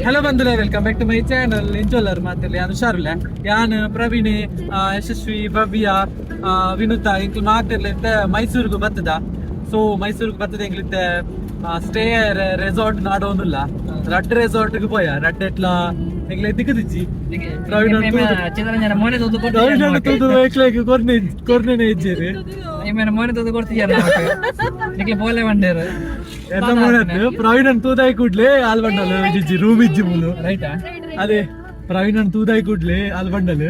Hello ಬಂಧುಗಳೇ, welcome back to my channel. ಎಂಜೋಲರ್ ಮಾತಿಲ್ಲ ಯಾನು ಹುಷಾರಿಲ್ಲ. ಯಾನ್ ಪ್ರವೀಣ್, ಯಶಸ್ವಿ, ಭವ್ಯ, ವಿನುತ ಇಂಕ್ಲು ಮಾತಿರ್ಲಿಂದ ಮೈಸೂರಿಗೆ ಬರ್ತದ. ಸೊ ಮೈಸೂರಿಗೆ ಬರ್ತದೆ ಎಂಗ್ಲಿತ್ತ ಸ್ಟೇ ರೆಸಾರ್ಟ್ ನಾಡೋನಿಲ್ಲ. ರಡ್ ರೆಸಾರ್ಟ್ಗೆ ಪೋಯ ರಡ್ ಎಟ್ಲ ಎಂಗ್ಲೆ ದಿಕ್ಕದಿಜ್ಜಿ ಪ್ರವೀಣ್ ಕೊರ್ನೆ ಇಜ್ಜೇರಿ ಪ್ರವೀಣ್ ತೂದಾಯಿ ಕೂಡ್ಲೆ ಆಲ್ಬಂಡಲ್ ಇಜ್ಜಿ ರೂಮ್ ಇಜ್ಜಿ ಮುಲು ರೈಟ್ ಅದೇ ಪ್ರವೀಣ್ ತೂದಾಯಿ ಕೂಡ್ಲೆ ಆಲ್ಬಂಡಲ್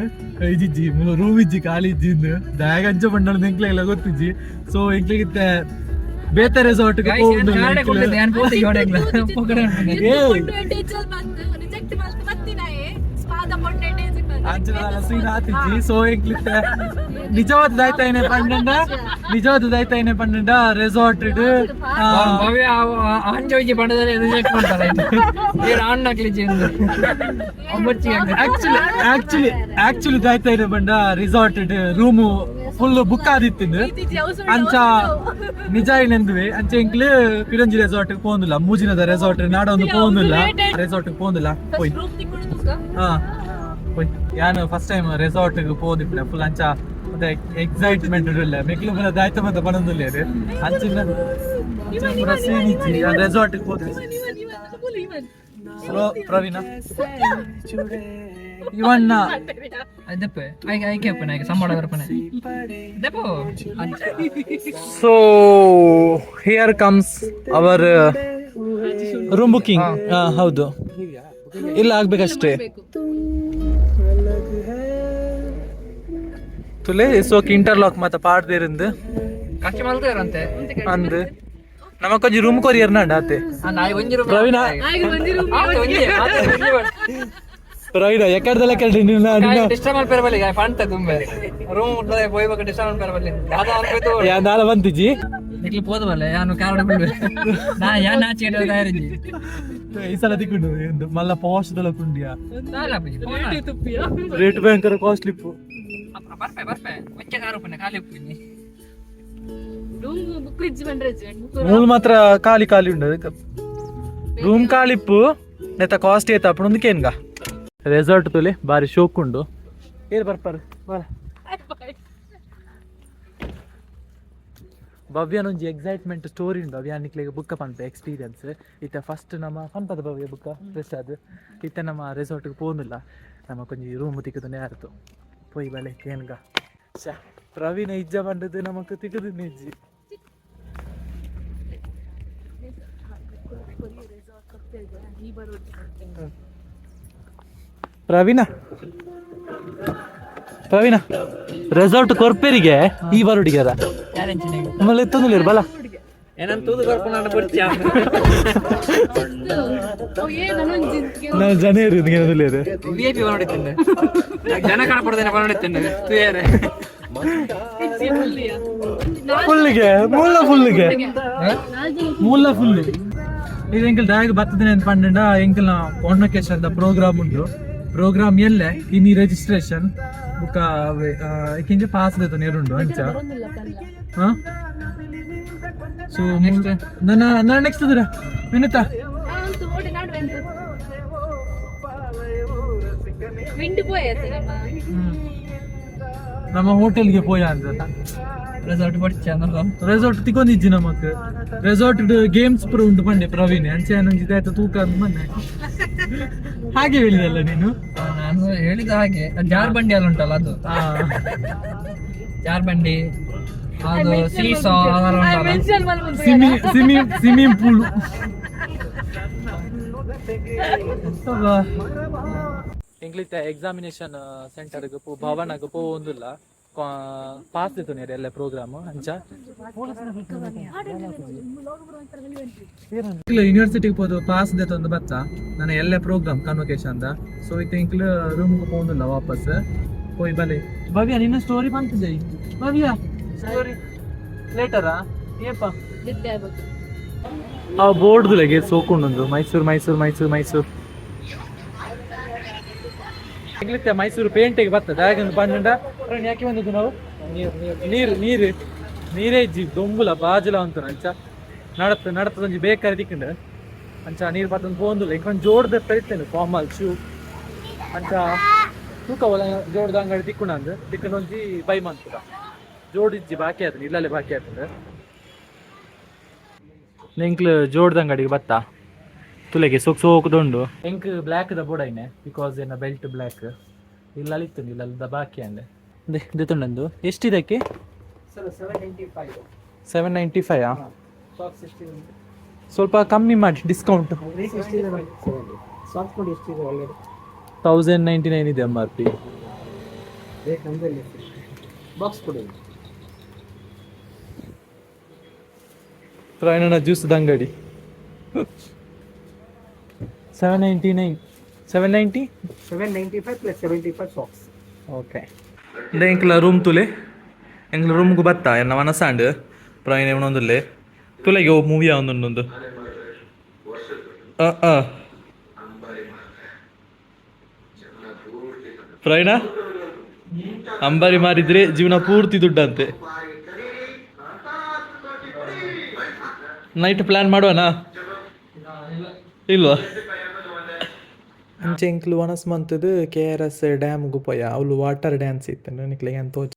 ಇಜ್ಜಿ ಮುಲು ರೂಮ್ ಇಜ್ಜಿ ಖಾಲಿ ಇಜ್ಜಿಂದು ದಾಯಾಗ ಅಂಚ ಬಂಡಲ್ ಎಂಕ್ಲೆಲ್ಲ ಗೊತ್ತಿಜ್ಜಿ. ಸೊ ಎಂಕ್ಲೆಗಿತ್ತ ಬೇತೆ ರೆಸಾರ್ಟ್ ಸೊ ನಿಜವಾದ ದಾಯ್ತಾಯಿನೇ ಪಂಡ ರೆಸಾರ್ಟ್ ಆಕ್ಚುಲಿ ದಾಯ್ತಾಯಿನೇ ಪಂಡ ರಿಸಾರ್ಟ್ ರೂಮು ಫುಲ್ ಬುಕ್ ಆದಿತ್ತು ಅಂಚ ನಿಜ ಏನಂದ್ವಿ ಅಂಚೆ ಇಂಕ್ಲು ಪಿರಂಜಿ ರೆಸಾರ್ಟ್ ಪೋಂದಿಲ್ಲ, ಮೂಜಿನದ ರೆಸಾರ್ಟ್ ನಾಡೊಂದು ಪೋಂದಿಲ್ಲ, ರೆಸಾರ್ಟ್ ಪೋಂದಿಲ್ಲ ಪೋಯ್ ಹಾ ಪೋಯ್ ಯಾನು ಫಸ್ಟ್ ಟೈಮ್ ರೆಸಾರ್ಟ್ ಪೋದಿಪ್ಪ ಫುಲ್ ಅಂಚ ಮತ್ತೆ ಎಕ್ಸೈಟ್ಮೆಂಟ್ ಇಲ್ಲ ಮೆಕ್ಲು ಮೇಲೆ ದಾಯ್ತ ಮತ್ತೆ ಬರೋದಿಲ್ಲ ಅದು ಅಂಚಿನ ರೆಸಾರ್ಟ್ ಹೋದ್ವಿ. ಪ್ರವೀಣ ಇವಣ್ಣ so here comes our room booking. ಹೌದು, ಇಲ್ಲ ಆಗ್ಬೇಕಷ್ಟೇ ತುಲೆ ಸೋಕ್ ಇಂಟರ್ಲಾಕ್ ಮತ್ತೆ ಪಾಡ್ದೇರಿಂದ ಅಂದ್ ನಮಕೊಂಜಿ ರೂಮ್ ಕೊರಿಯರ್ ನಾಡಾತೆ ಪ್ರವೀಣ ಪ್ರವೀಣ ಎಕಡ್ದಲ್ಲ ಕಡ್ಡಿ ನಾಲ ಬಂತಿಜಿ ಈ ಸಲ ದಿಕ್ಕು ಮಲ್ಲ ಪಾಸ್ದಲ್ಲ ಕುಂಡಿಯಾ ರೇಟ್ ಭಯಂಕರ ಕಾಸ್ಟ್ಲಿ ಮೂಲ್ ಮಾತ್ರ ಖಾಲಿ ಖಾಲಿ ಉಂಡು ರೂಮ್ ಖಾಲಿಪ್ಪು ನೆತ್ತ ಕಾಸ್ಟ್ ಏತ ಅಪ್ಪನೊಂದಕ್ಕೇನ್ಗ ರೆಸಾರ್ಟ್ ತುಲೆ ಬಾರಿ ಶೋಕ್ ಉಂಡು ಏರ್ ಬರ್ಪಾರ ಬರ ಭವ್ಯನೊಂಜಿ ಎಕ್ಸೈಟ್ಮೆಂಟ್ ಸ್ಟೋರಿ ಉಂಡು ಭವ್ಯ ನಿಕ್ಲೆಗೆ ಬುಕ್ಕ ಪಂಪ ಎಕ್ಸ್ಪೀರಿಯನ್ಸ್ ಇತ್ತ ಫಸ್ಟ್ ನಮ್ಮ ಪಂಪದ ಭವ್ಯ ಬುಕ್ಕ ರೆಸ್ಟ್ ಅದು ಇತ್ತ ನಮ್ಮ ರೆಸಾರ್ಟ್ಗೆ ಪೋನಿಲ್ಲ ನಮ್ಮ ಕೊಂಚ ರೂಮ್ ತಿಕ್ಕದನ್ನೇ ಆರ್ತು ಪೋಯ್ ಬಲೆ ಏನ್ಗ ಶಾ ಪ್ರವೀಣ ಇಜ್ಜ ಬಂದದ್ದು ನಮಕ್ ತಿಕ್ಕದು ನಿಜ್ಜಿ ಪ್ರವೀಣ ಪ್ರವೀಣ ರೆಸಾರ್ಟ್ ಕೊರ್ಪೇರಿಗೆ ಈ ಬರೋಡಿಗೆ ನಮ್ಮಲ್ಲಿ ಎತ್ತೊಂದಿಲ್ಲ ಬಲ ನಾನು ಜನ ಫುಲ್ಲಿಗೆ ಮೂಲ ಫುಲ್ ಇದು ಎಂಕಲ್ ಡಾಗ್ ಬರ್ತದೇನೆ ಅಂತ ಪಂಡ ಎಂಕಲ್ ಕಾನ್ವೊಕೇಶನ್ ಪ್ರೋಗ್ರಾಮ್ ಉಂಟು. ಪ್ರೋಗ್ರಾಮ್ ಎಲ್ಲೆ ಇನಿ ರಿಜಿಸ್ಟ್ರೇಷನ್ ಬುಕ್ಕ ಇಂಚೆ ಪಾಸ್ ದ ನೇರುಂಡು ಅಂಚ ಹಾ. ಸೊ ನನ್ನ ನೆಕ್ಸ್ಟ್ ದೂರ ವಿನುತ ನಮ್ಮ ಹೋಟೆಲ್ಗೆ ಪೋಯ ಅಂತ ರೆಸಾರ್ಟ್ ತಿಕ್ಕೊಂದಿಜ್ಜಿ ನಮಕ್ ರೆಸಾರ್ಟ್ ಗೇಮ್ಸ್ ಪುರ ಉಂಟು ಪಂಡೆ ಪ್ರವೀಣ್ ಅಂಚೆ ನಂಜಿದ ಆಯ್ತು ತೂಕ ಅಂದ್ ಮೊನ್ನೆ ಹಾಗೆ ಹೇಳಿದಲ್ಲ ನೀನು. ನಾನು ಹೇಳಿದ ಹಾಗೆ ಜಾರ್ ಬಂಡಿ ಎಲ್ಲ ಉಂಟಲ್ಲ ಅದು ಜಾರ್ ಬಂಡಿ ಅದು ಸೀಸಾ ಸ್ವಿಮ್ಮಿಂಗ್ ಪೂಲ್ ಇಂಗ್ಲಿಷ್ ಎಕ್ಸಾಮಿನೇಷನ್ ಸೆಂಟರ್ಗೆ ಪೋ ಭವನಗೆ ಪೋ ಒಂದಿಲ್ಲ ಪಾಸ್ ಇತ್ತು ನೀರು ಎಲ್ಲ ಪ್ರೋಗ್ರಾಮ್ ಅಂಚ ಯೂನಿವರ್ಸಿಟಿಗೆ ಹೋದು ಪಾಸ್ ದೇತ ಒಂದು ಬತ್ತ ನಾನು ಎಲ್ಲ ಪ್ರೋಗ್ರಾಮ್ ಕನ್ವೊಕೇಶನ್ ಅಂದ. ಸೊ ಇತ್ತು ಇಂಕ್ಲು ರೂಮ್ಗೆ ಹೋಗಿಲ್ಲ ವಾಪಸ್ ಹೋಯ್ ಬಲೆ. ಭವ್ಯ ನಿನ್ನ ಸ್ಟೋರಿ ಬಂತಿದ್ದೆ ಭವ್ಯ ಸ್ಟೋರಿ ಲೇಟರಾ ಏಪ ಆ ಬೋರ್ಡ್ದುಲೆಗೆ ಸೋಕೊಂಡೊಂದು ಮೈಸೂರು ಮೈಸೂರು ಮೈಸೂರು ಮೈಸೂರು ಮೈಸೂರು ಪೇಂಟಿಗೆ ಬರ್ತದೆ ಹಾಗೊಂದು ಪಂಡ ಯಾಕೆ ಬಂದದ್ದು ನಾವು ನೀರು ನೀರು ನೀರೇ ಇಜ್ಜಿ ದೊಂಬುಲ ಬಾಜಲ ಅಂತ ಅಂಚ ನಡತ್ತೊಂಜಿ ಬೇಕಾರೆ ತಿಕ್ಕೊಂಡ ಅಂಚ ನೀರು ಬತ್ತೊಂದು ಪೋಂದುಲ್ಲ ಇಂಕೊಂದು ಜೋಡ್ದ ತರಿತೇನೆ ಫಾರ್ಮಲ್ ಶೂ ಅಂಚ ತೂಕ ಒಲ ಜೋಡ್ದ ಅಂಗಡಿ ತಿಕ್ಕೊಂಡಂದು ತಿಕ್ಕೊಂಡೊಂಜಿ ಬೈ ಮಂತದ ಜೋಡಿಜ್ಜಿ ಬಾಕಿ ಆಯ್ತು ಇಲ್ಲಲ್ಲೇ ಬಾಕಿ ಆಗ್ತದೆ ಎಂಕ್ಲು ಜೋಡ್ದ ಅಂಗಡಿಗೆ ಬತ್ತ ತುಲೆಗೆ ಸೋಕುದುಂಡು ಎಂಕ್ ಬ್ಲ್ಯಾಕ್ ದ ಬೋಡೈನೆ ಬಿಕಾಸ್ ಏನ ಬೆಲ್ಟ್ ಬ್ಲ್ಯಾಕ್ ಇಲ್ಲ ಅಳಿತ್ತು ಇಲ್ಲ ಬಾಕಿ ಅಂದೆ ದೆತ್ತುಂಡಂದು ಎಷ್ಟಿದಕ್ಕೆ ಸರ್ 795 795 ಸಾಕ್ಸ್ ಎಷ್ಟಿದೆ ಸ್ವಲ್ಪ ಕಮ್ಮಿ ಮಾಡಿ ಡಿಸ್ಕೌಂಟ್ ಸಾಕ್ಸ್ ನೋಡಿ ಎಷ್ಟಿದೆ ಒಳಗಡೆ 1099 ಇದೆ MRP ಬಾಕ್ಸ್ ಕೊಡಿ ಪ್ರಯಾಣ ಜ್ಯೂಸ್ದ ಅಂಗಡಿ 795 plus 75 socks. ಓಕೆ ಇಂದ ಎಂಕ್ಲ ರೂಮ್ ತುಲೆ ಎಂಕ್ಲ ರೂಮ್ಗೂ ಬತ್ತ ಎನ್ನ ಮನಸ್ಸಾಂಡ್ ಪ್ರಯಾಣ ಏನೊಂದುಲ್ಲೆ ತುಲೆಗೆ ಓ ಮೂವಿ ಒಂದೊಂದೊಂದು ಪ್ರಯಾಣ ಅಂಬಾರಿ ಮಾರಿದ್ರೆ ಜೀವನ ಪೂರ್ತಿ ದುಡ್ಡಂತೆ ನೈಟ್ ಪ್ಲಾನ್ ಮಾಡುವನಾ ಇಲ್ವಾ ಅಂಚೆ ಎಂಕ್ಲು ಒನಸ್ ಮಂತದು KRS ಡ್ಯಾಮ್ಗೂ ಪೋಯ ಅವಳು ವಾಟರ್ ಡ್ಯಾನ್ಸ್ ಇತ್ತು ನಿಕ್ಲಿಗೆ ಅಂತ ತೋಚ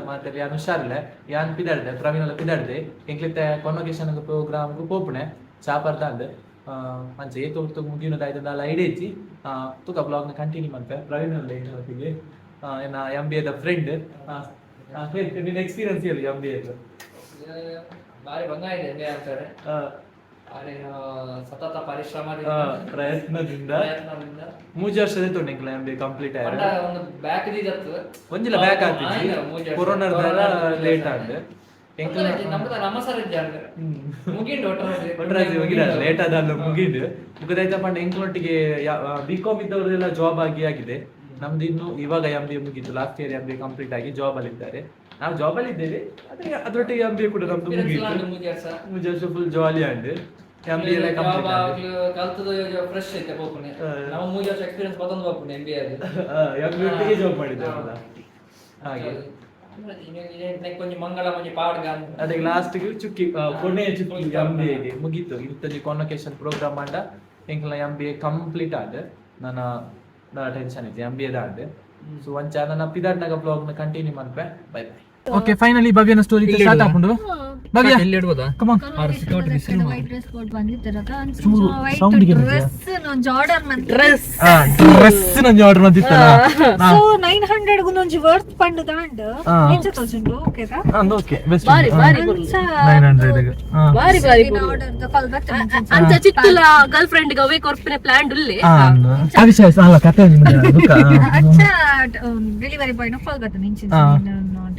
ಮಾತಾಡಿ ಯಾನು ಹುಷಾರಿಲ್ಲ ಯಾನ್ ಪಿದಾಡ್ದೆ ಪ್ರವೀಣೆಲ್ಲ ಪಿದಾಡ್ದೆ ಎಂಕ್ಲಿತ್ತೆ ಕಾನ್ವೊಕೇಶನ್ ಪ್ರೋಗ್ರಾಮ್ಗೂ ಪೋಪುಣೆ ಚಾಪರ್ದಾಂಡ್ ಮಂಚ ಏತು ಮುಗಿಯುನದ ಆಯ್ತದ ಐಡಿಯಾ ಇಚ್ಚಿ ತುಕ ಬ್ಲಾಗ್ನ ಕಂಟಿನ್ಯೂ ಮಾಡ್ತೆ ಪ್ರವೀಣೆಲ್ಲ ಹೊತ್ತಿಗೆ ಏನ MBA ದ ಫ್ರೆಂಡ್ ನಿನ್ನ ಎಕ್ಸ್ಪೀರಿಯನ್ಸ್ ಹೇಳಿ MBA ಬಾರಿ ಬಂಗಾಯ ಇದೆ ಅಂತಾರೆ ಸತತ ಪ್ರಯತ್ನದಿಂದ 3 ವರ್ಷದ ತೊಂಡೆಂಕ್ಲ MBA ಕಂಪ್ಲೀಟ್ ಆಯ್ತು ಒಂದು ಬ್ಯಾಕ್ ದಿದತ್ತು ಒಂಜಿಲ್ಲ ಬ್ಯಾಕ್ ಆಗ್ತಿತ್ತು ಕೊರೋನಾದ ಲೇಟ್ ಆಗಿದೆ ನಮ್ಮ ಸರ್ ಇದ್ದಾರೆ ಮುಗಿಂಡು ಒಟ್ರಾಜಿ ಮುಗಿದ ಲೇಟ್ ಆದಲ್ಲ ಮುಗಿದು ಮುಗಿದಾಯ್ತ ಪಂಡ ಎಂಕ್ಲೊಟ್ಟಿಗೆ BCom ಇದ್ದವರೆಲ್ಲ ಜಾಬ್ ಆಗಿದೆ ನಮ್ದು ಇನ್ನು ಇವಾಗ MBA ಮುಗಿತು ಲಾಸ್ಟ್ ಇಯರ್ MBA ಕಂಪ್ಲೀಟ್ ಆಗಿ ಜಾಬ್ ಅಲ್ಲಿ ಇದ್ದಾರೆ ನಾವು ಜಾಬ್ ಅಲ್ಲಿ ಇದ್ದೇವೆ ಅದರೊಟ್ಟಿಗೆ MBA ಕೂಡ ನಮ್ದು ಮುಗಿತು ಫುಲ್ ಜಾಲಿ ಆಂಡ್ MBA ಎಲ್ಲ ಕಂಪ್ಲೀಟ್ ಆಗಿ ಕಲ್ತದು ಫ್ರೆಶ್ ಐತೆ ಹೋಗ್ನೆ ನಾವು 3 ವರ್ಷ ಎಕ್ಸ್ಪೀರಿಯನ್ಸ್ ಬದಲು ಹೋಗ್ನೆ MBA ಅಲ್ಲಿ MBA ಒಟ್ಟಿಗೆ ಜಾಬ್ ಮಾಡಿದ್ದೇವೆ ಹಾಗೆ ಕೊಂಚ ಮಂಗಳ ಮಂಜಿ ಪಾಡ್ಗ ಅದಕ್ಕೆ ಲಾಸ್ಟ್ ಚುಕ್ಕಿ ಕೊನೆಯ ಚುಕ್ಕಿ MBA ಗೆ ಮುಗೀತು ಇಂತಜಿ ಕಾನ್ವೊಕೇಶನ್ ಪ್ರೋಗ್ರಾಮ್ ಮಾಡ ಎಂಕ್ಲ MBA ಕಂಪ್ಲೀಟ್ ಆದ ನನ್ನ ಟೆನ್ಷನ್ ಇದೆ MBA ದಾಡ್ ಸೊ ಒಂಚ ನನ್ನ ಪಿದಾಡ್ನಾಗ ಬ್ಲಾಗ್ ನ ಕಂಟಿನ್ಯೂ ಮಾಡ್ಬೆ ಬೈ ಬೈ ಓಕೆ ಫೈನಲಿ ಭವ್ಯನ ಸ್ಟೋರಿ ಸ್ಟಾರ್ಟ್ ಆಪುಂಡು ಭವ್ಯ ಎಲ್ಲಿ ಇಡಬಹುದಾ ಕಮ್ ಆನ್ ಆರ್ ಸಿಕೌಟ್ ಬಿಸಿಲು ವೈಟ್ ಡ್ರೆಸ್ ಕೋಡ್ ಬಂದಿತ್ತರಕ ಸೌಂಡ್ ಗೆ ಡ್ರೆಸ್ ನೊಂಜ್ ಆರ್ಡರ್ ಮಂತ್ ಡ್ರೆಸ್ ನಂಜಿ ಆರ್ಡರ್ ಮಾಡಿತ್ತಲ್ಲ ಸೊ 900 ಗುನೊಂಜಿ ವರ್ತ್ ಪಂಡ್ ದಾಂಡ್ ಎಂಚ ತೋಜುಂಡು ಓಕೆದಾ ಅಂದ ಓಕೆ ಬೆಸ್ಟ್ ಬಾರಿ 900 ಗೆ ಬಾರಿ ಆರ್ಡರ್ ದ ಕಾಲ್ ಬತ್ತ ಅಂಚ ಚಿತ್ತಲ ಗರ್ಲ್ ಫ್ರೆಂಡ್ ಗೆ ಅವೇ ಕೊರ್ಪಿನ ಪ್ಲಾನ್ ಉಲ್ಲೆ ಆ ವಿಷಯ ಅಲ್ಲ ಕತೆ ನಿಮಗೆ ದುಃಖ ಅಚ್ಚ ಡೆಲಿವರಿ ಬಾಯ್ ನ ಕಾಲ್ ಬತ್ತ ನಿಂಚಿ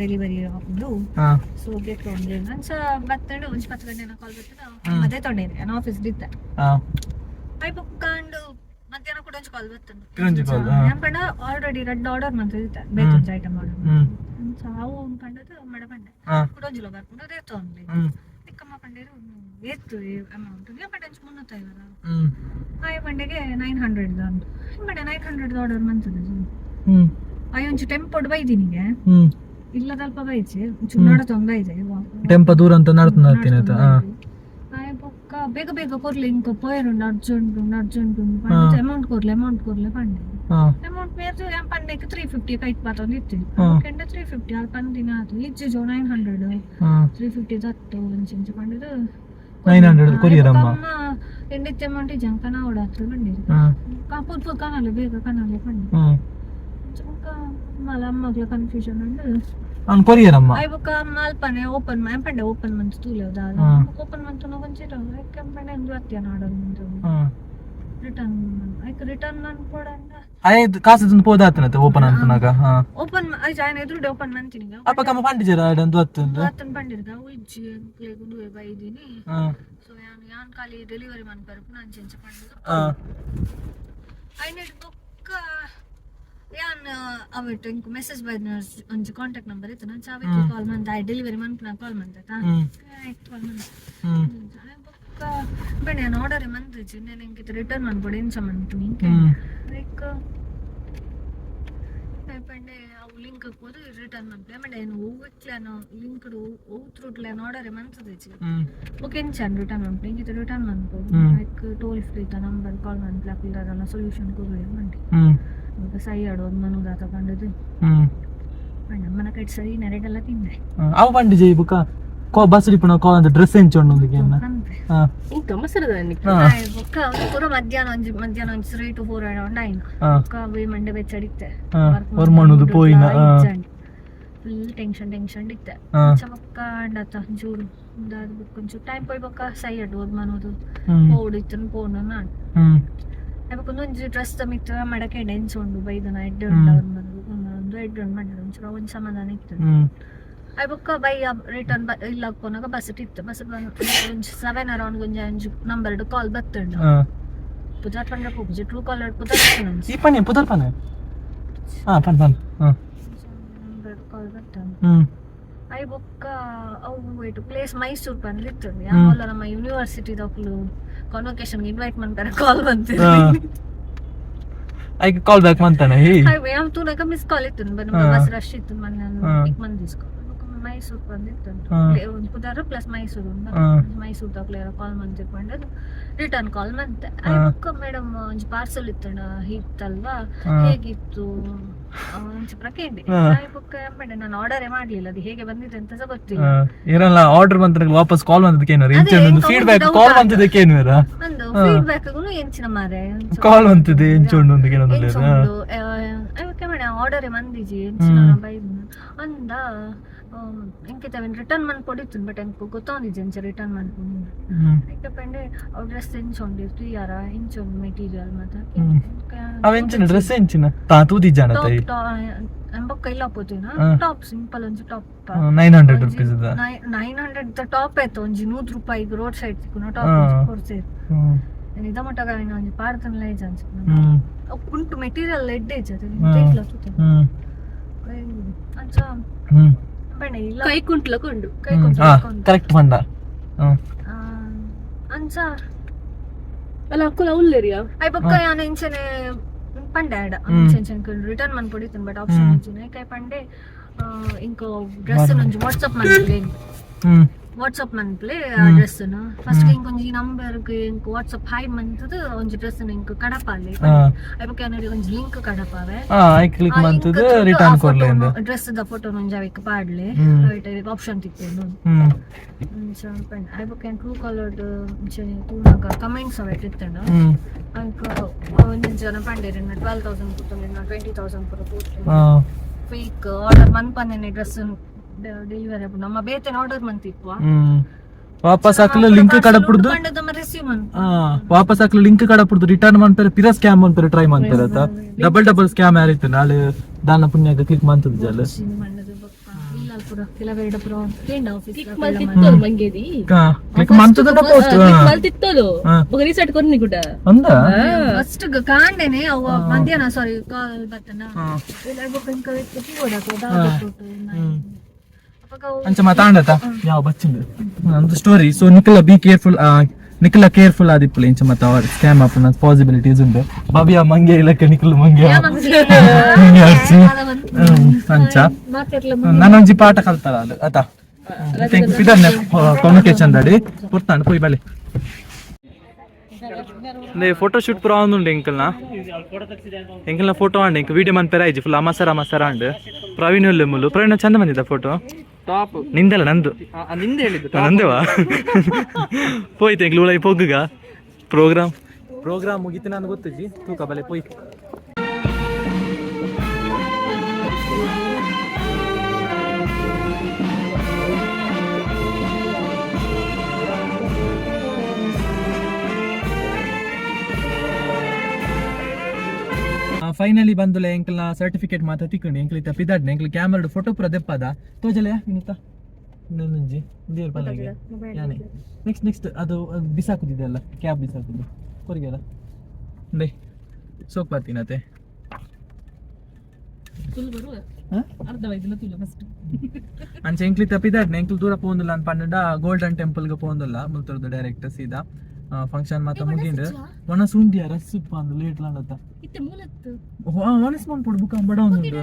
ಡೆಲಿವರಿ ಆಪುಂಡು ಸೊ ಬೇಕು ಅಂದ್ರೆ ಅಂಚ ಬತ್ತಂಡು ಒಂಜಿ 10 ಗಂಟೆನ ಕಾಲ್ ಬತ್ತದ ಮದೆ ತೊಂಡೇನೆ ನಾನು ಆಫೀಸ್ ದಿತ್ತ ಐ ಬುಕ್ಕಾಂಡು ಮಧ್ಯಾಹ್ನ ಕೂಡ ಒಂಜಿ ಕಾಲ್ ಬತ್ತಂಡು ನಾನು ಪಂಡ ಆಲ್ರೆಡಿ ರೆಡ್ ಆರ್ಡರ್ ಮಂತಿದ್ದ ಬೇಕೊಂಜಿ ಐಟಮ್ ಆರ್ಡರ್ ಅಂಚ ಅವು ಪಂಡದ ಮಡ ಪಂಡ ಕೂಡ ಒಂಜಿಲ ಬರ್ಕೊಂಡು ಅದೇ ತೊಂದ್ಲಿ ತಿಕ್ಕಮ್ಮ ಪಂಡೇರು ಏತ್ತು ಅಮೌಂಟ್ ನೀವು ಪಂಡ 350 ಆಯ್ ಪಂಡೆಗೆ 900 ದಂಡು ಪಂಡ 900 ಆರ್ಡರ್ ಮಂತದ ಆಯ್ ಒಂಚು ಟೆಂಪೋಡ್ ಬೈದಿನಿಗೆ ಇಲ್ಲದಲ್ಪ ಬೈಚೆ ಚುನಾಡ ತೊಂಗೈಜೆ ಟೆಂಪ ದೂರ ಅಂತ ನಡ್ತೀನಿ ಆಯ್ತಾ ಆಯ್ ಬೊಕ್ಕ ಬೇಗ ಬೇಗ ಕೊರ್ಲಿ ಇಂಕ ಪೋಯರುಂಡು ಅರ್ಜೆಂಟ್ ಅಮೌಂಟ್ ಕೊರ್ಲೆ ಪಂಡೆ ಅಮೌಂಟ್ ಮೇರ್ದು ಯಾನ್ ಪಂಡೆಗೆ 350 ಕೈಟ್ ಪಾತೊಂದು ಇತ್ತು ಕೆಂಡ 350 ಆಲ್ ಪಂದಿನ ಆತು ಇಜ್ಜಿ ಜೋ 900 350 ದತ್ತು ಒಂಚಿಂಚ ಪಂಡದು 900 ಕೊರಿಯರ್ ಅಮ್ಮ ಎಂಡಿತ್ತೆ ಅಮೌಂಟ್ ಜಂಕನ ಓಡಾತ್ರ ಬಂದಿರು ಕಾಪುರ್ ಕನಾಲೆ ಬೇಗ ಕನಾಲೆ ಪಂಡೆ ಮಲ ಅಮ್ಮಗ್ಲ ಕನ್ಫ್ಯೂಷನ್ ಉಂಡು ಅವ್ನು ಕೊರಿಯರ್ ಅಮ್ಮ ಐ ಬುಕ್ಕ ಮಾಲ್ಪನೆ ಓಪನ್ ಎಂಪಂಡೆ ಓಪನ್ ಮಂತ್ ತೂಲೆದ ಓಪನ್ ಮಂತ್ ಕೊಂಚಿರ ಕೆಂಪಂಡೆ ಒಂದು ಅತ್ಯ ನಾಡೋದು ರಿಟರ್ನ್ ಅನ್ಕೊಡಂಗ ಅಯ್ಯ ಕಾಸು ಪೋದಾತನತ್ತೆ ಓಪನ್ ಅನ್ಪುನಾಗ ಓಪನ್ ಜಾಯ್ನ್ ಎದುರುಡೆ ಓಪನ್ ಮಾಡ್ತೀನಿ ಅಪ್ಪ ಕಮ್ಮ ಪಂಡಿಜರ ಒಂದು ಹತ್ತು ಪಂಡಿರ್ಗ ಉಜ್ಜಿ ಗುಂಡುವೆ ಬೈದಿನಿ ಸೊ ಯಾನ್ ಖಾಲಿ ಡೆಲಿವರಿ ಮಾಡ್ಬಾರ್ದು ನಾನು ಚೆಂಚ ಪಂಡಿಗ ಐನೆಟ್ ಬೊಕ್ಕ ಯಾನ್ ಅವತ್ತು ಇಂಕು ಮೆಸೇಜ್ ಬೈದ ಒಂಜಿ ಕಾಂಟ್ಯಾಕ್ಟ್ ನಂಬರ್ ಇತ್ತು ನಾನು ಚಾವಿತ್ತು ಕಾಲ್ ಮಾಡ್ದೆ ಡೆಲಿವರಿ ಮಾಡ್ಪುನ ಕಾಲ್ ಮಾಡ್ದೆ ಕಾಲ್ ಮಾಡ್ದೆ ಬೊಕ್ಕ ಬೇಡ ನಾನು ಆರ್ಡರ್ ಮಂದಿಜಿ ನಾನು ಇಂಕಿತ್ತು ರಿಟರ್ನ್ ಮಾಡ್ಬೋದು ಎಂಚ ಮಾಡ್ತು ಇಂಕೆ ಲೈಕ್ ಪಂಡೆ ಅವು ಲಿಂಕ್ ಹೋದು ರಿಟರ್ನ್ ಮಾಡ್ದೆ ಆಮೇಲೆ ಏನು ಹೋಗ್ಲೇನೋ ಲಿಂಕ್ ಊತ್ರುಟ್ಲೇನೋ ಆರ್ಡರ್ ಮಂತದಿಜಿ ಓಕೆ ಎಂಚಾನ್ ರಿಟರ್ನ್ ಮಾಡ್ಬಿಟ್ಟು ಇಂಕಿತ್ತು ರಿಟರ್ನ್ ಮಾಡ್ಬೋದು like toll free number call ಮಾಡ್ಲಾಕ್ ಇರೋದಲ್ಲ ಸೊಲ್ಯೂಷನ್ ಕೊಡ್ಲಿ ಮಾಡಿ ಈಗ ಸೈ ಆಡೋದು ಮನುದ ತಗೊಂಡದು ನಮ್ಮನ ಕಡೆ ಸರಿ ನೆರೆಡೆಲ್ಲ ತಿಂದೆ ಅವ ಪಂಡಿಜಿ ಬುಕ್ಕ ಬಸ್ರಿ ಪುನ ಕಾಲ್ ಅಂತ ಡ್ರೆಸ್ ಎಂಚೊಂಡು ಇಂಕ ಮಸರದ ಬೊಕ್ಕ ಪೂರ ಮಧ್ಯಾಹ್ನ ಒಂಜಿ 3 to 4 ಅರೌಂಡ್ ಆಯ್ನ ಬೊಕ್ಕ ಅವೆ ಮಂಡೆ ಬೆಚ್ಚಡಿತ್ತೆ ಹೊರ್ಮಣುದು ಪೋಯಿನ ಫುಲ್ ಟೆನ್ಷನ್ ಇತ್ತೆ ಬೊಕ್ಕ ಅಂಡತ ಜೂರು ದಾದ ಬೊಕ್ಕ ಒಂಚೂರು ಟೈಮ್ ಪೋಯ್ ಬೊಕ್ಕ ಸೈ ಅಡ್ಬೋದು ಮನೋದು ಪೋಡಿತ್ತು ಪೋನ ನಾನು ಬೊಕ್ಕ ಒಂಜಿ ಡ್ರೆಸ್ ತಮಿತ್ತು ಮಡಕೆ ಎನ್ಸೊಂಡು ಬೈದನ ಎಡ್ಡೆ ಉಂಟವ್ರು ಒಂದು ಎಡ್ಡೆ ಉಂಟು ಮಾಡಿದ್ರು ಒಂಚೂರು ಒಂದು ಸಮಾಧಾನ ಇತ್ತು ಬೊಕ್ಕ ಬೈ ರಿಟರ್ನ್ ಇಲ್ಲ ಹಾಕೋನಾಗ ಬಸ್ ಇತ್ತು ಬಸ್ ಒಂಜಿ 7 ಅರೌಂಡ್ ಒಂಜಿ ನಂಬರ್ ಕಾಲ್ ಬತ್ತುಂಡು ಪುಜಾರ್ ಪಂಡ್ರೆ ಪೂಜೆ ಟ್ರೂ ಕಾಲರ್ ಈ ಪನಿ ಪುದರ್ ಪನೆ ಪನ್ ನಂಬರ್ ಕಾಲ್ ಬತ್ತುಂಡು ಬೊಕ್ಕ ಅವು ಇಟ್ಟು ಪ್ಲೇಸ್ ಮೈಸೂರು ಪಂದ್ರೆ ಇತ್ತು ಯಾವಲ್ಲ ನಮ್ಮ ಯೂನಿವರ್ಸಿಟಿ ದಕ್ಕಲು ಕಾನ್ವೊಕೇಶನ್ಗೆ ಇನ್ವೈಟ್ ಮಾಡ್ತಾರೆ ಕಾಲ್ ಬಂತಿದ್ರು ಐಕೆ ಕಾಲ್ ಬ್ಯಾಕ್ ಮಾಡ್ತಾನೆ ಯಾವ ತೂನಕ ಮಿಸ್ ಕಾಲ್ ಇತ್ತು ಬಸ್ ರಶ್ ಇತ್ತು ನಾನು ಪಿಕ್ ಮಂದಿ ದಿಸ್ಕೊ ಮೈಸೂರು ಬಂದಿತ್ತು ಒಂದು ಪುದಾರ ಪ್ಲಸ್ ಮೈಸೂರು ಮೈಸೂರು ತಕ್ಲೇರ ಕಾಲ್ ಮಂತಿರ್ಕೊಂಡು ರಿಟರ್ನ್ ಕಾಲ್ ಮಂತೆ ಬೊಕ್ಕ ಮೇಡಮ್ ಒಂಜಿ ಪಾರ್ಸಲ್ ಇತ್ತು ಹಿತ್ತಲ್ವಾ ಹೇಗಿತ್ತು ಒಂಚೂರ ಕೇಳಿ ಬೊಕ್ಕ ಬೇಡ ನಾನು ಆರ್ಡರೇ ಮಾಡ್ಲಿಲ್ಲ ಅದು ಹೇಗೆ ಬಂದಿದೆ ಅಂತ ಸಹ ಗೊತ್ತಿಲ್ಲ ಏನಲ್ಲ ಆರ್ಡರ್ ಬಂತ ವಾಪಸ್ ಕಾಲ್ ಬಂದದಕ್ಕೇನು ಎಂಚೊಂದು ಫೀಡ್ಬ್ಯಾಕ್ ಕಾಲ್ ಬಂದದಕ್ಕೇನು ಇರ ಒಂದು ಫೀಡ್ಬ್ಯಾಕ್ಗೂ ಎಂಚಿನ ಮಾರೆ ಕಾಲ್ ಬಂತದೆ ಎಂಚೊಂದು ಅಂತ ಕೇಳೋದು ಅದಕ್ಕೆ ಮೇಡ ಆರ್ಡರೇ ಮಂದಿಜಿ ಎಂಚಿನ ಬೈದು ಅಂದ ಇಂಕಿತ ರಿಟರ್ನ್ ಮಾಡ್ಕೊಡಿತ್ತು ಬಟ್ ಎಂಕು ಗೊತ್ತೊಂದಿಜ್ಜಿ ಎಂಚ ರಿಟರ್ನ್ ಮಾಡ್ಕೊಂಡು ಐಕೆ ಪಂಡೆ ಅವ್ ಡ್ರೆಸ್ ಎಂಚೊಂಡಿ ಫ್ರೀಯಾರ ಇಂಚೊಂದು ಮೆಟೀರಿಯಲ್ ಮತ್ತೆ ಅವೆಂಚಿನ ಡ್ರೆಸ್ ಎಂಚಿನ ತಾ ತೂದಿಜ್ಜಾನ ತೈ ಬೊಕ್ಕ ಇಲ್ಲ ಪೋತಿನ ಟಾಪ್ ಸಿಂಪಲ್ ಒಂಜಿ ಟಾಪ್ 900 ರೂಪೀಸ್ 900 ಟಾಪ್ ಆಯ್ತು ಒಂಜಿ 100 ರೂಪಾಯಿ ರೋಡ್ ಸೈಡ್ ಸಿಕ್ಕುನ ಟಾಪ್ ಕೊಡ್ಸೆ ಇದ ಮಟ್ಟಗ ಒಂಜಿ ಪಾರ್ತನ ಲೈಜ್ ಅನ್ಸುತ್ತೆ ಉಂಟು ಮೆಟೀರಿಯಲ್ ಎಡ್ಡೆ ಇಜ್ಜದೆ ಇಲ್ಲ ತುತ್ತೆ ಅಂಚ ಬಣ್ಣ ಇಲ್ಲ ಕೈ ಕುಂಟ್ಲಕೊಂಡು ಕರೆಕ್ಟ್ ಬಂದ ಅಂಚ ಅಲ್ಲ ಅಕ್ಕಲ ಉಲ್ಲೇರಿಯಾ ಐ ಬೊಕ್ಕ ಯಾನ ಇಂಚನೆ ಪಂಡೆ ಆಡ ಇಂಚೆನ್ ರಿಟರ್ನ್ ಮಾಡ್ಕೊಡಿತ್ತು ಬಟ್ ಆಪ್ಷನ್ ಇಜ್ಜಿನ ಕೈ ಪಂಡೆ ಇಂಕೋ ಡ್ರೆಸ್ ಒಂಜಿ ವಾಟ್ಸ್ಆಪ್ ಮಾಡ್ಲಿ ವಾಟ್ಸ್ಆಪ್ ಮನ್ಪ್ಲೆ ಆ ಡ್ರೆಸ್ ಫಸ್ಟ್ ಇಂಕೊಂಜಿ ನಂಬರ್ ಇಂಕ ವಾಟ್ಸ್ಆಪ್ ಹಾಯ್ ಮಂತದ ಒಂಜಿ ಡ್ರೆಸ್ ಇಂಕ ಕಡಪಾಲೆ ಐಬಕ ಏನಾರಿ ಒಂಜಿ ಲಿಂಕ್ ಕಡಪಾವೆ ಐ ಕ್ಲಿಕ್ ಮಂತದ ರಿಟರ್ನ್ ಕೊರ್ಲೆ ಡ್ರೆಸ್ ದ ಫೋಟೋ ಒಂಜಿ ಅವೆಕ್ ಪಾಡ್ಲೆ ಐಟ್ ಆಪ್ಷನ್ ತಿಕ್ಕೊಂಡು ಪಂಡ ಐಬಕ ಟ್ರೂ ಕಾಲರ್ಡ್ ಇಂಚನೆ ತೂನಗ ಕಮೆಂಟ್ಸ್ ಅವೆ ಇತ್ತಂಡ ಅಂಕ ಒಂಜಿ ಜನ ಪಂಡೇರಿ 12,000 ಕೊತ್ತನೆ 20,000 ಕೊರ ಪೋಸ್ಟ್ ಫೇಕ್ ಆರ್ಡರ್ ಮನ್ಪನ್ನೆ ಡ್ರೆಸ್ ಡೆಲಿವರಿ ಆಪು ನಮ್ಮ ಬೇತೆನ ಆರ್ಡರ್ ಮಂತಿಪ್ಪ ವಾಪಸ್ ಹಾಕಲು ಲಿಂಕ್ ಕಡಪುಡ್ದು ವಾಪಸ್ ಹಾಕಲು ಲಿಂಕ್ ಕಡಪುಡ್ದು ರಿಟರ್ನ್ ಮಾಡ್ತಾರೆ ಪಿರ ಸ್ಕ್ಯಾಮ್ ಮಾಡ್ತಾರೆ ಟ್ರೈ ಮಾಡ್ತಾರೆ ಅಂತ ಡಬಲ್ ಸ್ಕ್ಯಾಮ್ ಯಾರಿತ್ತು ನಾಳೆ ದಾನ ಪುಣ್ಯಕ್ಕೆ ಕ್ಲಿಕ್ ಮಾಡ್ತದ ಜಲ ಕ್ಲಿಕ್ ಮಾಡ್ತದ ಪೋಸ್ಟ್ ಮಲ್ತಿತ್ತದು ఒక రీసెట్ కొన్ని కూడా ಅಂದಾ ಫಸ್ಟ್ ಕಾಂಡೆನೆ ಅವ ಮಧ್ಯಾಹ್ನ ಸಾರಿ ಕಾಲ್ ಬತ್ತನ ಇಲ್ಲ ಬುಕ್ ಇಂಕ ವ್ಯಕ್ತಿ ಕೂಡ ಅಂಚ ಮಾತಾಂಡತ ಯಾವ ಬಚ್ಚಿಂದು ಒಂದು ಸ್ಟೋರಿ ಸೊ ನಿಖಿಲ ಕೇರ್ಫುಲ್ ಆದಿಪ್ಪುಲ ಇಂಚ ಮತ್ತ ಅವರ್ ಸ್ಕ್ಯಾಮ್ ಆಪುನ ಪಾಸಿಬಿಲಿಟೀಸ್ ಉಂಡು ಭವ್ಯ ಮಂಗೆ ಇಲಕ್ಕೆ ನಿಖಿಲ್ ಮಂಗೆ ಅಂಚ ನಾನೊಂಜಿ ಪಾಠ ಕಲ್ತಾರ ಅದು ಆತ ಇದನ್ನ ಕಮ್ಯುನಿಕೇಶನ್ ದಾಡಿ ಕೊಡ್ತಾನೆ ಪೋಯ್ ಬಲೆ ಫೋಟೋ ಶೂಟ್ ಪುರ ಆವೊಂದುಂಡು ಎಂಕಲ್ನ ಫೋಟೋ ಆಂಡ್ ಎಂಕ್ ವಿಡಿಯೋ ಮನ್ಪೆರ ಆಯ್ಜಿ ಫುಲ್ ಅಮಸರ ಆಂಡ್ ಪ್ರವೀಣ್ ಮುಲ್ಲು ಪ್ರವೀಣ್ ಚಂದ ಬಂದಿದ್ದ ಫೋಟೋ ಟಾಪ್ ನಿಂದಲ್ಲ ನಂದು ನಿಂದ ಹೇಳಿದ್ದು ನಂದೇವಾ ಪೋಯ್ತು ಎಂಕ್ಲು ಉಳೈ ಪೊಗ್ಗ ಪ್ರೋಗ್ರಾಮ್ ಮುಗಿತು ನಾನು ಗೊತ್ತಜ್ಜಿ ತೂಕ ಬಲೆ ಪೋಯ್ ಫೈನಲಿ ಬಂದುಲೆ ಎಂಕ್ಲ ಸರ್ಟಿಫಿಕೇಟ್ ಮಾತ ತಿಕ್ಕೊಂಡು ಎಂಕ್ಲಿತ ಪಿದಾಡ್ನೆ ಎಂಕ್ಲ ಕ್ಯಾಮರಾ ಫೋಟೋ ಪುರ ದೆಪ್ಪದ ತೋಜಲೆ ಇನ್ನಿತ ಇನ್ನೊಂಜಿ ದೇವ್ರ ಪಲ್ಲೆಗೆ ಯಾನೆ ನೆಕ್ಸ್ಟ್ ಅದು ಬಿಸಾಕುದಿದೆ ಅಲ್ಲ ಕ್ಯಾಬ್ ಬಿಸಾಕುದು ಹೊರಗೆಲ್ಲ ಡೇ ಸೋಕ್ ಬರ್ತೀನತೆ ಅಂಚ ಎಂಕ್ಲಿ ತಪ್ಪಿದಾಡ್ನೆ ಎಂಕ್ಲು ದೂರ ಪೋಂದಿಲ್ಲ ಅಂತ ಪಂಡ ಗೋಲ್ಡನ್ ಟೆಂಪಲ್ಗೆ ಪೋಂದಿಲ್ಲ ಮುಲ್ತರದು ಡೈರೆಕ್ಟ್ ಸೀದಾ ಫಂಕ್ಷನ್ ಮಾತ ಮುಗಿಂಡು ಒಣಸ್ ಉಂಡಿಯ ರಸ್ ಪಾಂದು ಲೇಟ್ ಲಾಂಡತ ಒಣಸ್ ಮಂತ್ ಪುಡ್ ಬುಕ್ಕ ಬಡ ಉಂಡು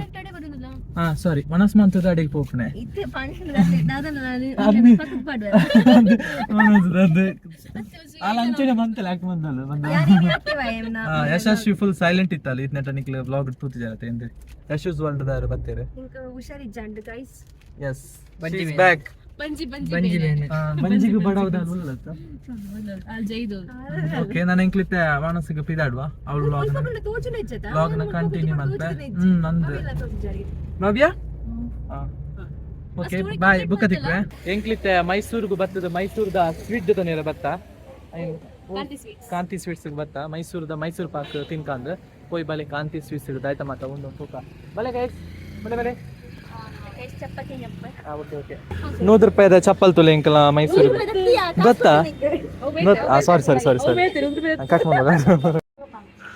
ಸಾರಿ ಒಣಸ್ ಮಂತ್ ಅಡಿಗೆ ಪೋಪನೆ ಅಲ್ಲ ಅಂಚನೆ ಬಂತಲ್ಲ ಯಾಕೆ ಬಂದಲ್ಲ ಯಶಸ್ವಿ ಫುಲ್ ಸೈಲೆಂಟ್ ಇತ್ತಲ್ಲ ಇದನ್ನ ಟನಿಕ್ಲ ವ್ಲಾಗ್ ತೂತಿದ್ದಾರೆ ಎಂದು ಯಶಸ್ ವರ್ಲ್ಡ್ ದಾರು ಬರ್ತಾರೆ ಹುಷಾರಿಜ್ಜಂಡು guys yes she is back ಮಂಜಿಗೆ ಬಡವದ ಉಳ್ಳತ್ತ ಓಕೆ ನಾನು ಎಂಕ್ಲಿತ್ತೆ ಮಾನಸಿಗೆ ಪಿದಾಡುವ ಅವಳು ವ್ಲಾಗ್ನ ಕಂಟಿನ್ಯೂ ಮಾಡ್ತೆ ನಂದು ನವ್ಯ ಓಕೆ ಬಾಯ್ ಬುಕ್ಕ ತಿಕ್ವೆ ಎಂಕ್ಲಿತ್ತೆ ಮೈಸೂರಿಗೂ ಬರ್ತದ ಮೈಸೂರದ ಸ್ವೀಟ್ ಜೊತೆ ಬತ್ತ ಕಾಂತಿ ಸ್ವೀಟ್ಸ್ ಬತ್ತ ಮೈಸೂರದ ಮೈಸೂರು ಪಾಕ್ ತಿನ್ಕಂದು ಹೋಯ್ ಬಲೆ ಕಾಂತಿ ಸ್ವೀಟ್ಸ್ ಆಯ್ತಾ ಮಾತ ಒಂದು ತೂಕ ಬಲೆ ಗೈಸ್ ಬಲೆ ಓಕೆ 100 ರೂಪಾಯಿದ ಚಪ್ಪಲ್ ತುಲೆ ಎಂಕಲ ಮೈಸೂರು ಗೊತ್ತಾ ಸಾರಿ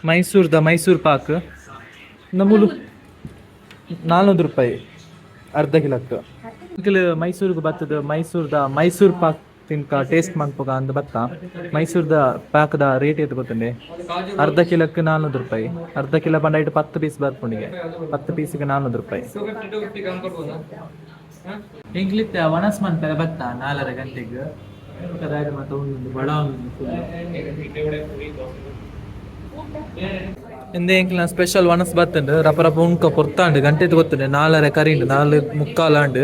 ಮೈಸೂರದ ಮೈಸೂರು ಪಾಕ್ ನಮ್ಮೂಲು 400 ರೂಪಾಯಿ ಅರ್ಧ ಕಿಲೋಕ್ಕೆ ಅಂಕಲ್ ಮೈಸೂರಿಗೆ ಬರ್ತದ ಮೈಸೂರದ ಮೈಸೂರು ಪಾಕ್ ತಿನ್ಕ ಟೇಸ್ಟ್ ಮಾಡ್ಬೇಕ ಅಂದ ಬತ್ತ ಮೈಸೂರದ ಪಾಕದ ರೇಟ್ ಎತ್ತು ಗೊತ್ತಂಡೆ ಅರ್ಧ ಕಿಲೋಕ್ಕೆ 400 ರೂಪಾಯಿ ಅರ್ಧ ಕಿಲೋ ಬಂಡ ಇಟ್ಟು 10 ಪೀಸ್ ಬರ್ಕೊಂಡಿಗೆ 10 ಪೀಸಿಗೆ 400 ರೂಪಾಯಿ ಇಂಗ್ಲಿತ್ ಒಣಸ್ ಮಾಡ್ತಾರೆ ಬತ್ತ 4 ಗಂಟೆಗೆ ಬಡ ಇಂದೇ ಎಂಕ್ಲ ಸ್ಪೆಷಲ್ ಒಣಸ್ ಬತ್ತಂಡು ರಪ ಉಣ್ಕ ಪೊರ್ತಾಂಡು ಗಂಟೆ ಗೊತ್ತಂಡೆ 4 ಕರಿಂಡು 4:45 ಆಂಡು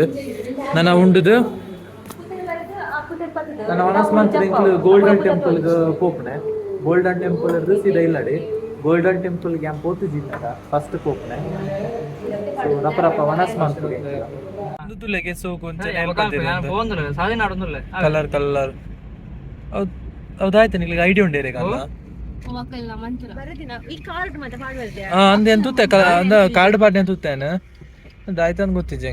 ನನ್ನ ಉಂಡುದು ನನ್ನ ಒಣಸ್ ಮಂತ್ ಗೋಲ್ಡನ್ ಟೆಂಪಲ್ಗೆ ಪೋಪನೆ ಗೋಲ್ಡನ್ ಟೆಂಪಲ್ ಇರೋದು ಸೀದಾ ಇಲ್ಲಡಿ ಗೋಲ್ಡನ್ ಟೆಂಪಲ್ಗೆ ಏನು ಪೋತಿದ್ದ ಫಸ್ಟ್ ಪೋಪನೆ ಸೊ ರಪ ಒಣಸ್ ಮಂತ್ ತುಲೆಗೆ ಸೋಕು ಕಲರ್ ಹೌದಾಯ್ತು ನಿಮಗೆ ಐಡಿಯಾ ಉಂಡೇರೆ ಕಾಲ ಅಂದೆ ಅಂತೂತೆ ಅಂದ ಕಾರ್ಡ್ ಪಾರ್ಟಿ ಅಂತೂತೇನೆ ಅದಾಯ್ತು ಅಂತ ಗೊತ್ತಿದ್ದೆ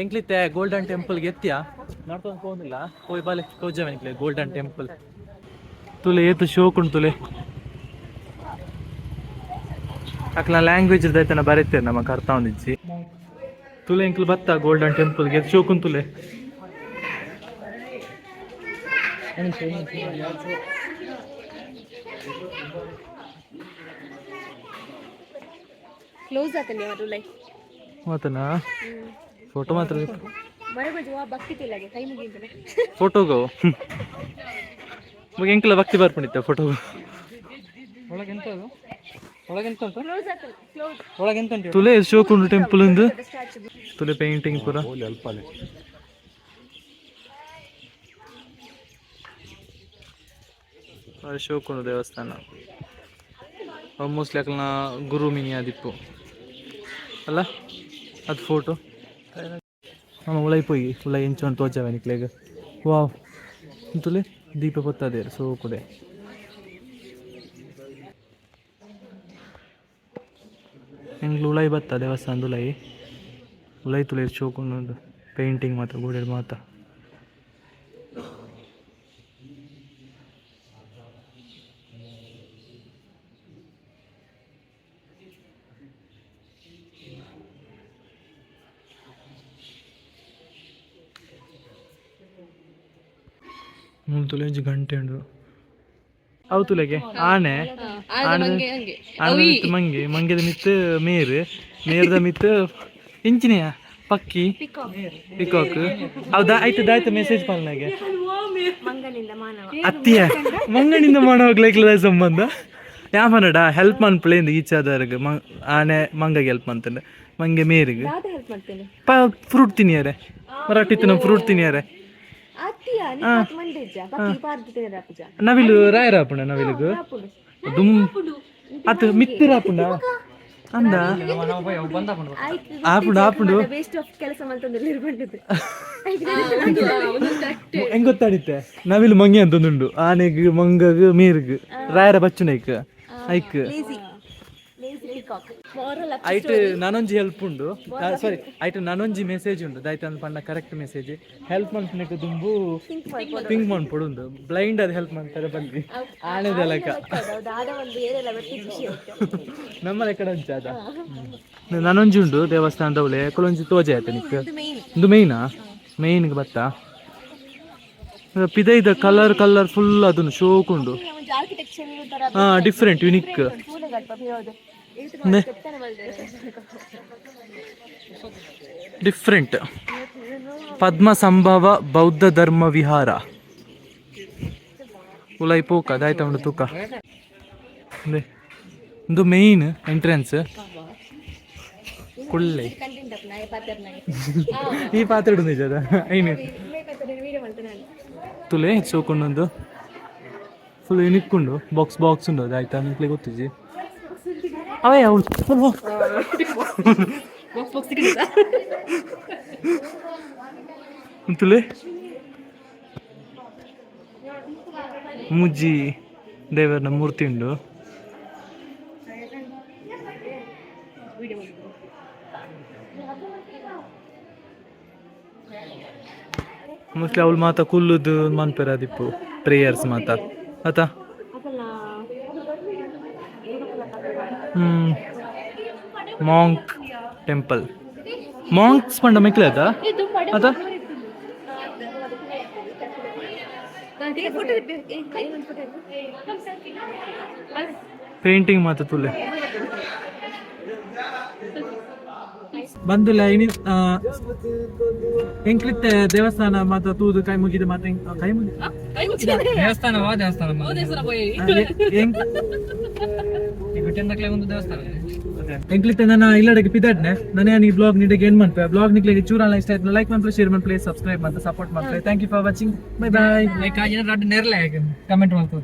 ಎಂಕ್ಲಿತ್ತೆ ಗೋಲ್ಡನ್ ಟೆಂಪಲ್ಗೆ ಎತ್ತಿಯಾ ನೋಡ್ಕೊಂಡು ಹೋಗಿಲ್ಲ ಹೋಯ್ ಬಾಲೆ ತೋಜವೆನಿಕ್ಲೆ ಗೋಲ್ಡನ್ ಟೆಂಪಲ್ ತುಲೆ ಏತು ಶೋಕುಂಡು ತುಲೆ ಅಕ್ಲ ಲ್ಯಾಂಗ್ವೇಜ್ ಇರ್ದೈತನ ಬರೀತೇನೆ ನಮಗೆ ಅರ್ಥ ಒಂದಿಜ್ಜಿ ತುಲೆ ಎಂಕ್ಲು ಬತ್ತ ಗೋಲ್ಡನ್ ಟೆಂಪಲ್ಗೆ ಎತ್ತು ಶೋಕುಂಡು ತುಲೆ ಕ್ಲೋಸ್ ಆತನೆ ಅವರು ಲೈ ಮಾತನಾ ಫೋಟೋ ಮಾತ್ರ ಬರಬಜು ಆ ಭಕ್ತಿ ತಿಲ್ಲಗೆ ಕೈ ಮುಗಿಂತನೆ ಫೋಟೋಗೋ ಮುಗಿ ಎಂಕಲ ಭಕ್ತಿ ಬರ್ಪಣಿತ್ತೆ ಫೋಟೋಗೋ ಒಳಗೆಂತ ಅದು ಒಳಗೆಂತ ಉಂಟು ಕ್ಲೋಸ್ ಆತನೆ ಕ್ಲೋಸ್ ಒಳಗೆಂತ ಉಂಟು ತುಲೆ ಶೋಕುಂಡು ಟೆಂಪಲ್ ಇಂದು ತುಲೆ ಪೇಂಟಿಂಗ್ ಪೂರ ಶೋಕುಂಡು ದೇವಸ್ಥಾನ ಆಲ್ಮೋಸ್ಟ್ ಯಾಕಲ್ನ ಗುರು ಮಿನಿ ಆದಿಪ್ಪು ಅಲ್ಲ ಅದು ಫೋಟೋ ನಮ್ಮ ಉಳೈಪೋಯಿ ಉಳ ಎಂಚು ತೋಚವೆ ನಿಕ್ಲೆಗ ವಾವ್ ಅಂತಲೇ ದೀಪ ಗೊತ್ತದೆ ಸೋ ಕುಡೆ ಹೆಂಗ್ಲು ಉಳೈ ಬತ್ತ ದೇವಸ್ಥಾನದ ಉಳೈ ತುಳೆ ಶೋಕೊಂಡು ಪೇಂಟಿಂಗ್ ಮಾತ್ರ ಗೋಡೆ ಮಾತ್ರ ತುಲೆಂಜು ಗಂಟೆ ಉಂಡು ಅವು ತುಲೆಗೆ ಆನೆ ಮಂಗೆದ ಮಿತ್ತು ಮೇರ್ದ ಮಿತ್ತು ಇಂಚಿನೆಯ ಪಕ್ಕಿ ಪಿಕಾಕ್ ಹೌದಾ ಆಯ್ತು ಮೆಸೇಜ್ ಪಾಲ್ನಾಗೆ ಅತ್ತಿಯ ಮಂಗನಿಂದ ಮಾಡೋಗ್ಲಿಕ್ಲ ಸಂಬಂಧ ಯಾಮನಡ ಹೆಲ್ಪ್ ಮನ್ಪಳೇಂದು ಈಚಾದರ್ಗ ಆನೆ ಮಂಗಗೆ ಹೆಲ್ಪ್ ಮಾಡ್ತಾನೆ ಮಂಗೆ ಮೇರಿಗೆ ಫ್ರೂಟ್ ತಿನ್ನಿಯಾರೆ ಮರಾಠಿತ್ತು ಫ್ರೂಟ್ ತಿನ್ನಿಯಾರೆ ನವಿಲು ರಾಯರಾಪುಣ ನವಿಲಿಗು ದುಮ್ ಅತ್ ಮಿತ್ತಿರಾಪುಣ ಅಂದ ಆಪುಂಡು ಹೆಂಗ್ ಗೊತ್ತಾಡಿತ್ತೆ ನವಿಲು ಮಂಗೆ ಅಂತಂದುಂಡು ಆನೆಗ್ ಮಂಗಗ್ ಮೀರ್ಗ್ ರಾಯರ ಬಚ್ಚುನೈಕ್ ಐಕ್ ಐಟ್ ನಾನೊಂಜಿ ಹೆಲ್ಪ್ ಉಂಡು ಸಾರಿ ಐಟ್ ನಾನೊಂಜಿ ಮೆಸೇಜ್ ಉಂಡು ದೈತ ಪಂಡ ಕರೆಕ್ಟ್ ಮೆಸೇಜ್ ಹೆಲ್ಪ್ ಮನ್ಪುನಕ್ಕೆ ದುಂಬು ಥಿಂಕ್ ಮಾಡ್ಪಡುಂಡು ಬ್ಲೈಂಡ್ ಅದು ಹೆಲ್ಪ್ ಮಾಡ್ತಾರೆ ಬಲ್ಲಿ ಆನೆದ ಲೆಕ್ಕ ನಮ್ಮ ಲೆಕ್ಕ ಅಂಚಾದ ನಾನೊಂಜಿ ಉಂಡು ದೇವಸ್ಥಾನದವಳೆ ಕೊಲೊಂಜಿ ತೋಜೆ ಆಯ್ತು ನಿಕ್ ಇದು ಮೇಯ್ನ್ಗೆ ಬತ್ತ ಪಿದೈದ ಕಲರ್ ಫುಲ್ ಅದನ್ನು ಶೋಕುಂಡು ಡಿಫ್ರೆಂಟ್ ಯುನಿಕ್ ಡಿಫ್ರೆಂಟ್ ಪದ್ಮ ಸಂಭವ ಬೌದ್ಧ ಧರ್ಮ ವಿಹಾರ ಉಲೈ ಪೋಕ ದಾಯ್ತ ಉಂಡು ತೂಕ ಇದು ಮೇಯ್ನ್ ಎಂಟ್ರೆನ್ಸ್ ಕುಳ್ಳೆ ಈ ಪಾತ್ರ ನಿಜದ ಐನು ತುಲೆ ಸೋಕೊಂಡೊಂದು ಫುಲ್ ಯುನಿಕ್ಕೊಂಡು ಬಾಕ್ಸ್ ಉಂಡು ಆಯ್ತಾ ನಿಂಕ್ಲೆ ಗೊತ್ತಿಜಿ ಅವೇ ಅವಳು ತುಲೆ ಮುಜ್ಜಿ ದೇವರನ ಮೂರ್ತಿ ಉಂಡು ಮೋಸ್ಟ್ಲಿ ಅವಳು ಮಾತ ಕುಲ್ಲುದು ಮನ್ಪೆರ ದಿಪ್ಪು ಪ್ರೇಯರ್ಸ್ ಮಾತ ಆತ ಮಾಂಕ್ ಟೆಂಪಲ್ ಮಾಂಕ್ಸ್ ಪಂಡ ಮೆಕ್ಲೆ ಆತ ಆತ ಪೇಂಟಿಂಗ್ ಮಾತ ತುಲೆ ಬಂದುಲ್ಲ ಇನಿ ಎಂಕ್ಲಿತ್ತೆ ದೇವಸ್ಥಾನ ಮಾತ ತೂದು ಕೈ ಮುಗಿದು ಮಾತ ಕೈ ಮುಗಿ ದೇವಸ್ಥಾನ ಒಂದು ದೇವಸ್ಥಾನ ಎಂಕ್ಲಿತ್ತೆ ನನ್ನ ಇಲ್ಲಡೆಗೆ ಪಿದಾಡ್ನೆ ನಾನೇ ಈ ಬ್ಲಾಗ್ ನಿಡೆಗೆ ಏನ್ ಮಾಡ್ಪೆ ಬ್ಲಾಗ್ ನಿಕ್ಲಿಗೆ ಚೂರಲ್ಲ ಇಷ್ಟ ಆಯ್ತು ಲೈಕ್ ಮಾಡ್ಕೊಳ್ಳಿ ಶೇರ್ ಮಾಡ್ಕೊಳ್ಳಿ ಸಬ್ಸ್ಕ್ರೈಬ್ ಮಾಡ್ತಾ ಸಪೋರ್ಟ್ ಮಾಡ್ಕೊಳ್ಳಿ thank you for watching bye bye like ಆಗಿ ನೆರಳೆ ಕಮೆಂಟ್ ಮಾಡ್ತಾರೆ